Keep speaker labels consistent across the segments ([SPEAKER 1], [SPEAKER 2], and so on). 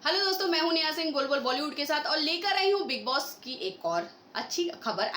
[SPEAKER 1] Hello दोस्तों, मैं हूं नेहा सिंह गोलबोल बॉलीवुड के साथ और लेकर आई हूं बिग बॉस की एक और अच्छी खबर।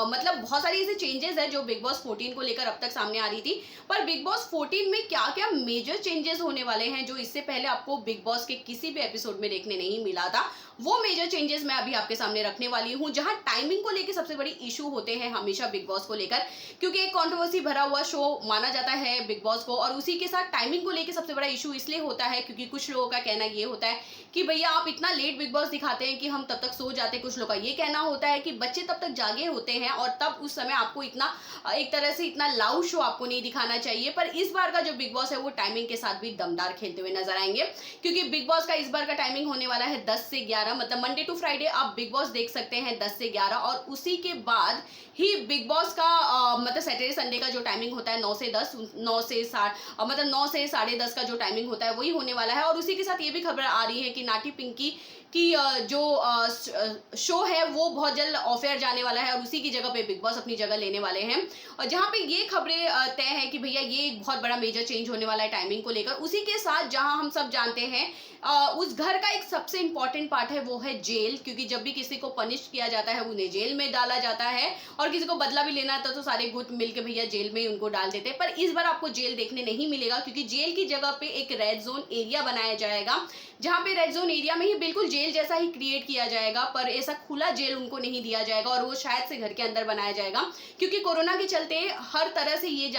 [SPEAKER 1] मतलब बहुत सारी ऐसे चेंजेस है जो बिग बॉस 14 को लेकर अब तक सामने आ रही थी। पर बिग बॉस 14 में क्या क्या मेजर चेंजेस होने वाले हैं जो इससे पहले आपको बिग बॉस के किसी भी एपिसोड में देखने नहीं मिला था, वो मेजर चेंजेस मैं अभी आपके सामने रखने वाली हूं। जहां टाइमिंग को लेकर सबसे बड़ी इशू होते हैं हमेशा बिग बॉस को लेकर, क्योंकि एक कंट्रोवर्सी भरा हुआ शो माना जाता है बिग बॉस को, और उसी के साथ टाइमिंग को लेकर सबसे बड़ा इशू इसलिए होता है क्योंकि कुछ लोगों का कहना ये होता है कि भैया आप इतना लेट बिग बॉस दिखाते हैं कि हम तब तक सो जाते हैं। कुछ लोग का ये कहना होता है कि बच्चे तब तक जागे होते हैं और तब उस समय आपको इतना एक तरह से इतना लाउड शो आपको नहीं दिखाना चाहिए। पर इस बार का जो बिग बॉस है वो टाइमिंग के साथ भी दमदार खेलते हुए नजर आएंगे, क्योंकि बिग बॉस का इस बार का टाइमिंग होने वाला है 10 से 11, मतलब मंडे टू फ्राइडे आप बिग बॉस देख सकते हैं 10 से 11, और उसी के बाद ही बिग बॉस का मतलब सैटरडे संडे का जो टाइमिंग होता है 9 से 10, 9 से 7, मतलब 9 से 10:30 का जो टाइमिंग होता है वही होने वाला है। और उसी के साथ ये भी खबर आ रही है कि नाटी पिंकी की जो शो है वो बहुत जल्द ऑफ एयर जाने वाला है और उसी की जगह पे बिग बॉस अपनी जगह लेने वाले हैं। और जहां पे ये खबरें तय है कि भैया ये एक बहुत बड़ा मेजर चेंज होने वाला है टाइमिंग को लेकर। उसी के साथ जहां हम सब जानते हैं उस घर का एक सबसे इंपॉर्टेंट पार्ट है वो है जेल, क्योंकि जब भी किसी को पनिश किया जाता है उन्हें जेल में डाला जाता है, और किसी को बदला भी लेना था तो सारे गुट मिलकर भैया जेल में उनको डाल देते हैं। पर इस बार आपको जेल देखने नहीं मिलेगा, क्योंकि जेल की जगह पे एक रेड जोन एरिया बनाया जाएगा, जहां पे रेड जोन एरिया में ही बिल्कुल जेल जैसा ही क्रिएट किया जाएगा, पर ऐसा खुला जेल उनको नहीं दिया जाएगा और वो शायद से घर के अंदर बनाया जाएगा, क्योंकि कोरोना के चलते हर तरह से ये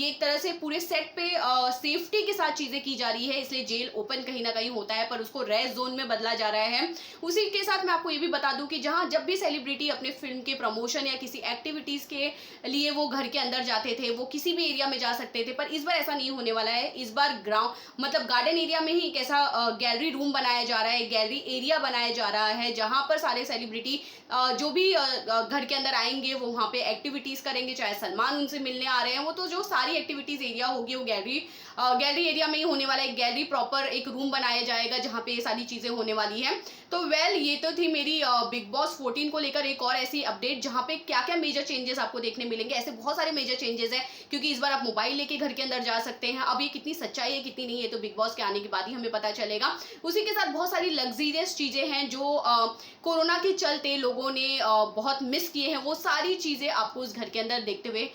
[SPEAKER 1] एक तरह से पूरे सेट पे सेफ्टी के साथ चीजें की जा रही है, इसलिए जेल ओपन कहीं ना कहीं होता है पर उसको रेड जोन में बदला जा रहा है। उसी के साथ मैं आपको ये भी बता दूं कि जहां जब भी सेलिब्रिटी अपने फिल्म के प्रमोशन या किसी एक्टिविटीज के लिए वो घर के अंदर जाते थे वो किसी भी एरिया में जा सकते थे, पर इस बार ऐसा नहीं होने वाला है। इस बार ग्राउंड मतलब गार्डन एरिया में ही एक ऐसा गैलरी रूम बनाया जा रहा है, गैलरी एरिया बनाया जा रहा है, जहां पर सारे सेलिब्रिटी जो भी घर के अंदर आएंगे वो वहां पे एक्टिविटीज करेंगे। चाहे सलमान उनसे मिलने आ रहे हैं वो तो जो सारी एक्टिविटीज एरिया होगी वो गैलरी एरिया में ही होने वाला है। गैलरी प्रॉपर एक रूम बनाया जाएगा जहां पे ये सारी चीजें होने वाली है। तो ये तो थी मेरी बिग बॉस 14 को लेकर एक और ऐसी अपडेट जहां पे क्या क्या मेजर चेंजेस आपको देखने मिलेंगे। ऐसे बहुत सारे मेजर चेंजेस है, क्योंकि इस बार आप मोबाइल लेके घर के अंदर जा सकते हैं। अब ये कितनी सच्चाई है कितनी नहीं है तो बिग बॉस के आने के बाद ही हमें पता चलेगा। उसी के साथ बहुत सारी लग्जरियस चीजें हैं जो कोरोना के चलते लोगों ने बहुत मिस किए हैं, वो सारी चीजें आपको उस घर के अंदर देखते हुए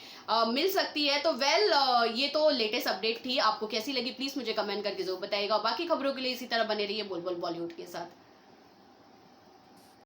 [SPEAKER 1] मिल सकती है। तो ये तो लेटेस्ट अपडेट थी। आपको कैसी लगी प्लीज मुझे कमेंट करके जरूर बताइएगा। बाकी खबरों के लिए इसी तरह बने रहिए बोल बोल बॉलीवुड के साथ।